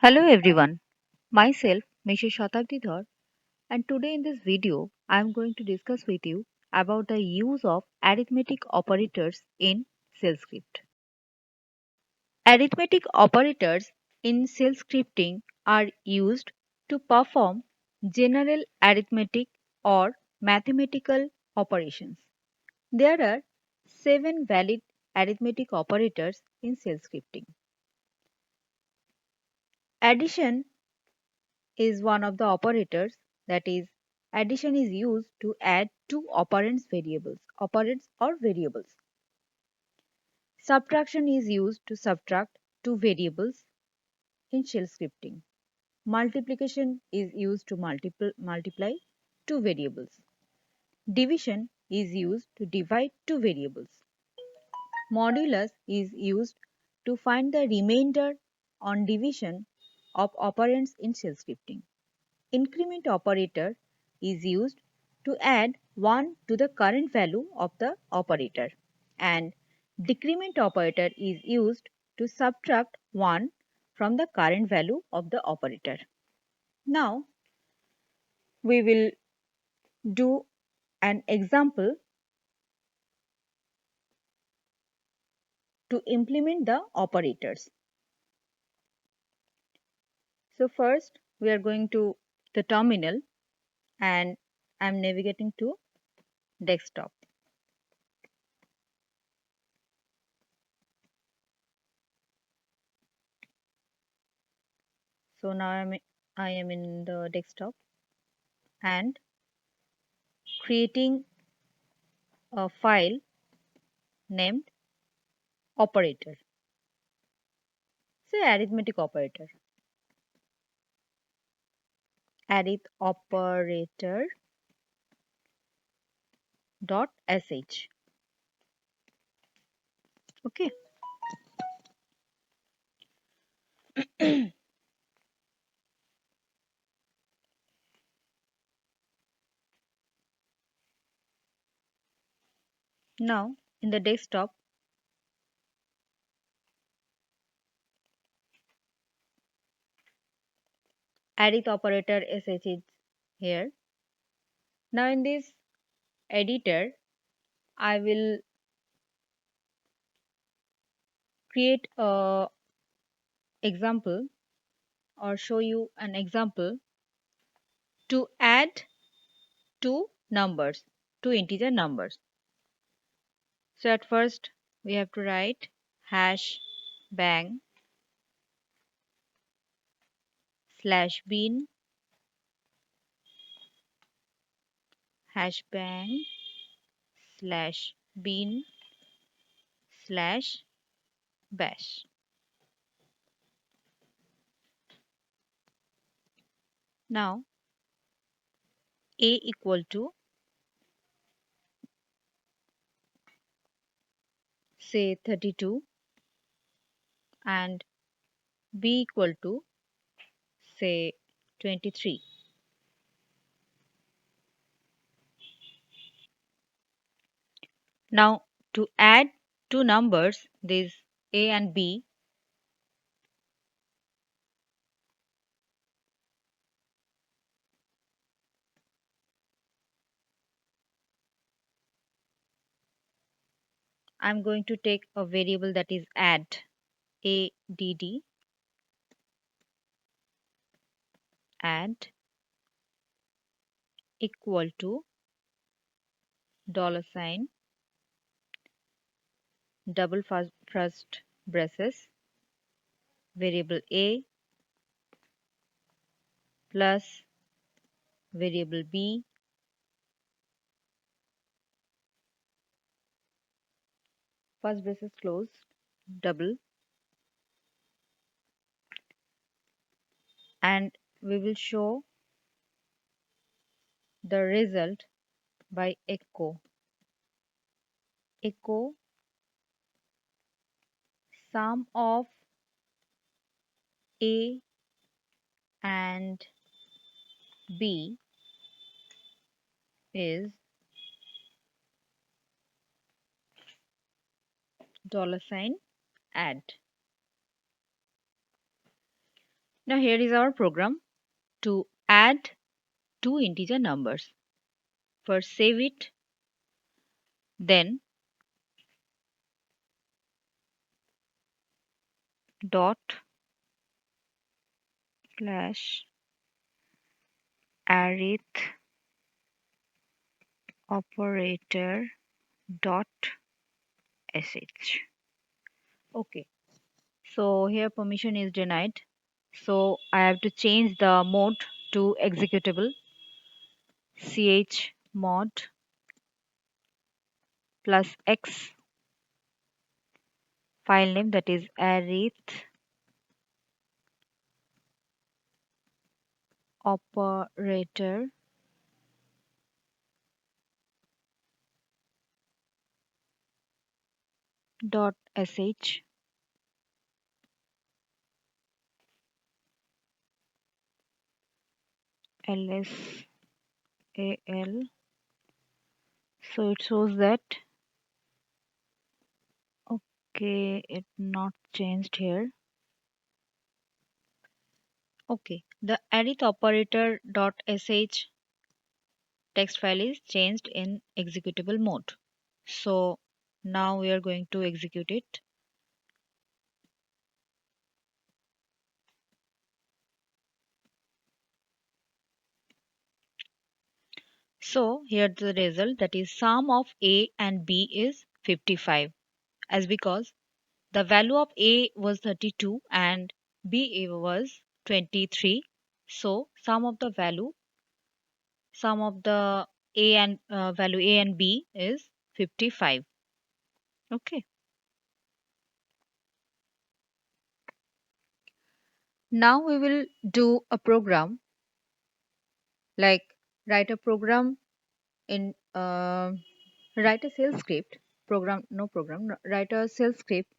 Hello everyone, myself Mrs. Satabdi Dhar, and today in this video I am going to discuss with you about the use of arithmetic operators in shell script. Arithmetic operators in shell scripting are used to perform general arithmetic or mathematical operations. There are 7 valid arithmetic operators in shell scripting. Addition is one of the operators, that is, addition is used to add two operands or variables. Subtraction is used to subtract two variables in shell scripting. Multiplication is used to multiply two variables. Division is used to divide two variables. Modulus is used to find the remainder on division of operands in shell scripting. Increment operator is used to add 1 to the current value of the operator, and decrement operator is used to subtract 1 from the current value of the operator. Now we will do an example to implement the operators. So first we are going to the terminal and I am navigating to desktop. So now I am in the desktop and creating a file named operator. Say arithmetic operator. Arith operator dot sh. Okay. Now in the desktop, arith operator sh is here. Now in this editor, I will create a example or show you an example to add two numbers, two integer numbers. So at first we have to write hash bang slash bin hash bang slash bin slash bash. Now a equal to say 32 and b equal to say 23. Now to add two numbers, these a and b, I'm going to take a variable that is add add equal to $, double first braces, variable a plus variable b first braces closed, double, and we will show the result by echo sum of a and b is $, add. Now here is our program to add two integer numbers. First save it, then dot slash arith operator dot sh. Okay, so here permission is denied. So I have to change the mode to executable. Chmod plus x file name, that is arith operator dot sh. lsal. So it shows that, okay, it not changed here. Okay, the arith operator dot sh text file is changed in executable mode. So now we are going to execute it. So here the result, that is sum of A and B is 55, as because the value of A was 32 and B was 23. So sum of the A and value A and B is 55. Okay. Now we will do a program, like write a program in write a shell script write a shell script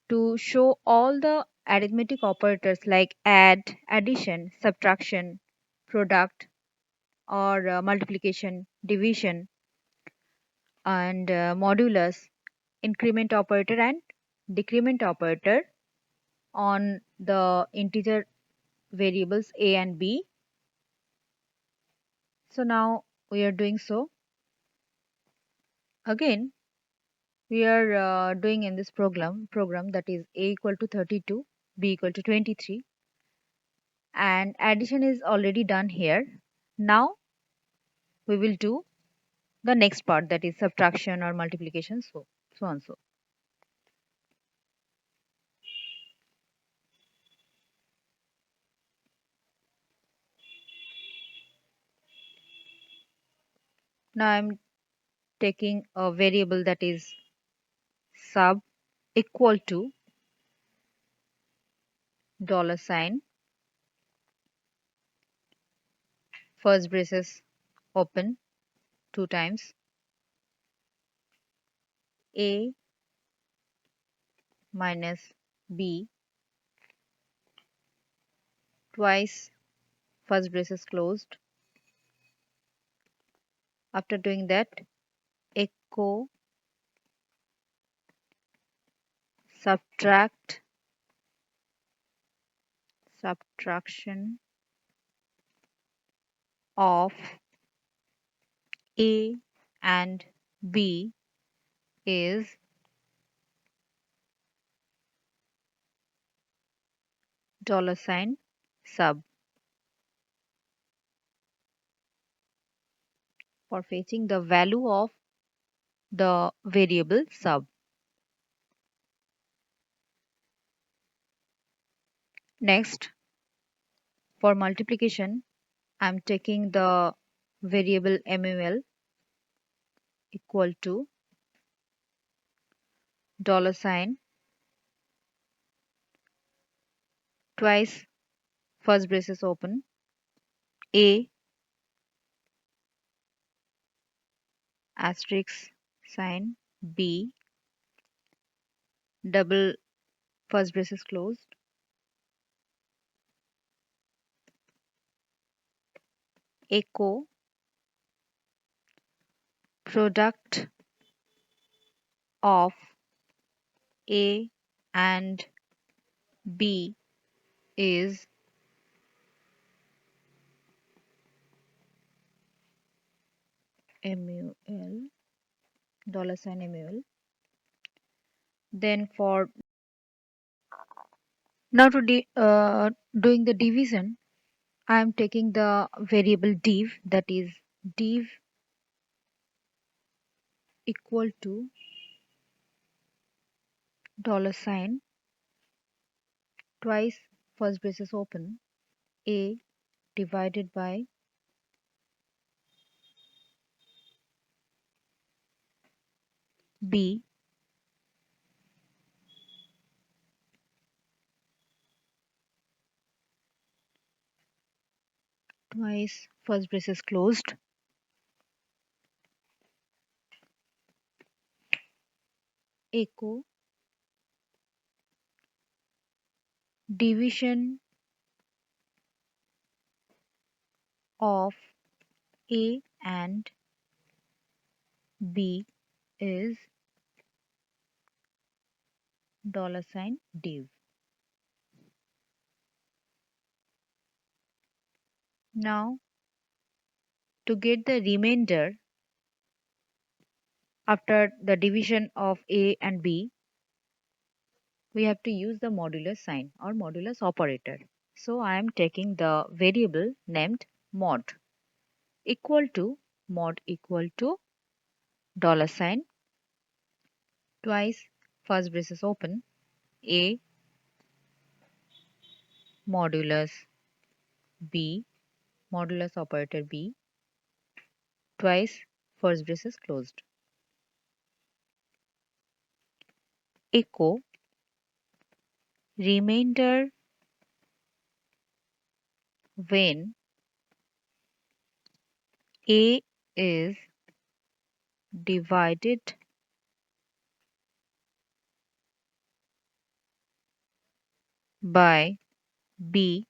to show all the arithmetic operators like add, addition, subtraction, product, or multiplication, division, and modulus, increment operator, and decrement operator on the integer variables a and b. So now we are doing so. Again, we are doing in this program, that is a equal to 32, b equal to 23, and addition is already done here. Now we will do the next part, that is subtraction or multiplication, so on. So now I'm taking a variable, that is sub equal to dollar sign, first braces open, two times, a minus b, twice, first braces closed. After doing that, echo subtraction of a and b is dollar sign sub, for fetching the value of the variable sub. Next, for multiplication, I'm taking the variable mul equal to dollar sign, twice, first braces open, a asterisk sign, b, double first braces closed, echo product of a and b is mul, $mul. Then for now doing the division, I am taking the variable div, that is div equal to $, twice first braces open, a divided by b twice first braces closed, echo division of a and b is $div. Now to get the remainder after the division of a and b, we have to use the modulus sign or modulus operator. So I am taking the variable named mod equal to $, twice first braces open, a modulus b, modulus operator b, twice first braces closed, echo remainder when a is divided by b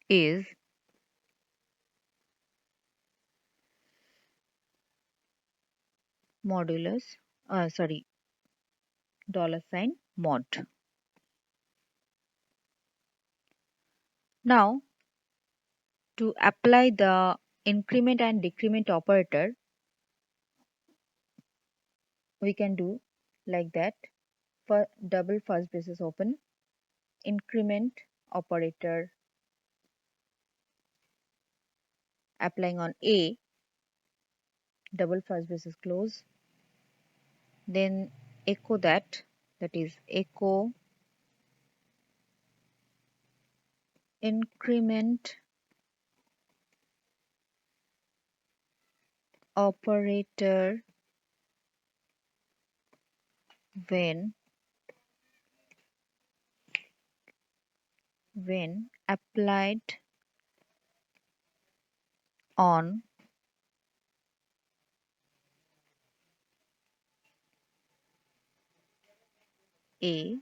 is modulus $mod. Now to apply the increment and decrement operator, we can do like that. For double first braces open, increment operator applying on a, double first braces close, then echo that is echo increment operator when applied on a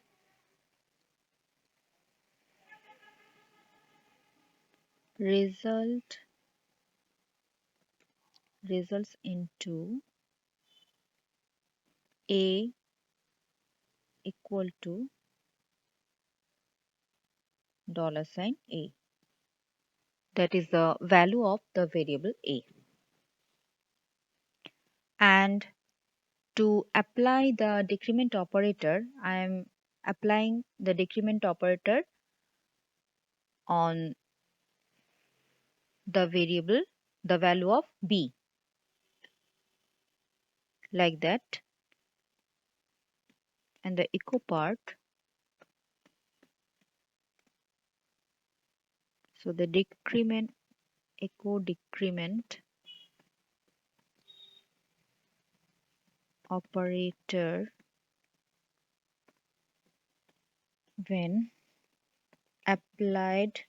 results into a equal to $a. That is the value of the variable a. And to apply the decrement operator, I am applying the decrement operator on the variable, the value of b, like that. And the echo part, so the echo decrement operator when applied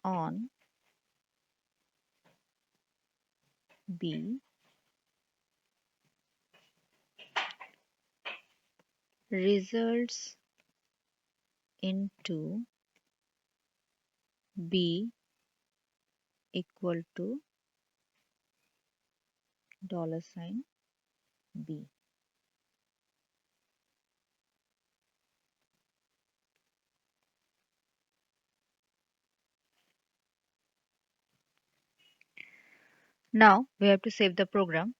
on b results into b equal to $b. Now we have to save the program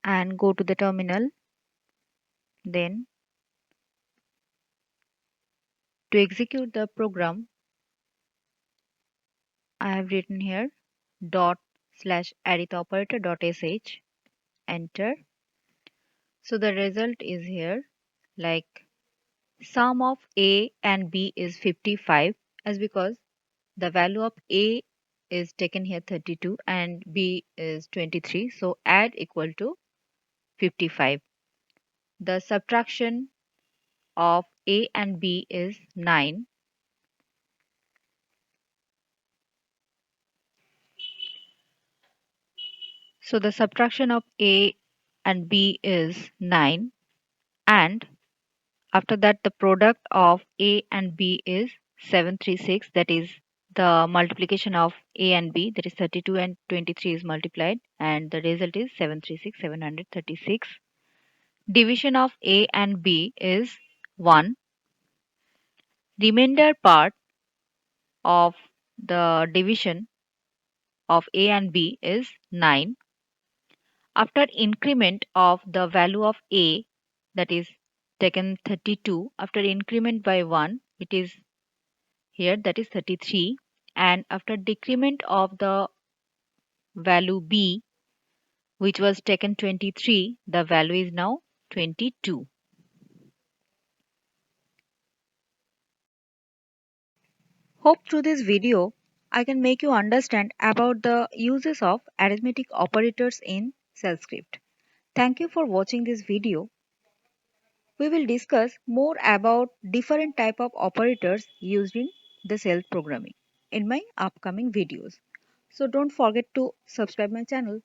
and go to the terminal. Then to execute the program, I have written here dot slash arithoperator.sh. Enter. So the result is here, like sum of A and B is 55, as because the value of A is taken here 32 and B is 23. So add equal to 55. The subtraction of A and B is 9. So the subtraction of A and B is 9, and after that the product of A and B is 736, that is the multiplication of A and B, that is 32 and 23 is multiplied and the result is 736, 736. Division of A and B is 1. Remainder part of the division of A and B is 9. After increment of the value of A, that is taken 32, after increment by 1, it is here, that is 33, and after decrement of the value B, which was taken 23, the value is now 22. Hope through this video I can make you understand about the uses of arithmetic operators in shell script. Thank you for watching this video. We will discuss more about different type of operators used in the shell programming in my upcoming videos. So don't forget to subscribe my channel.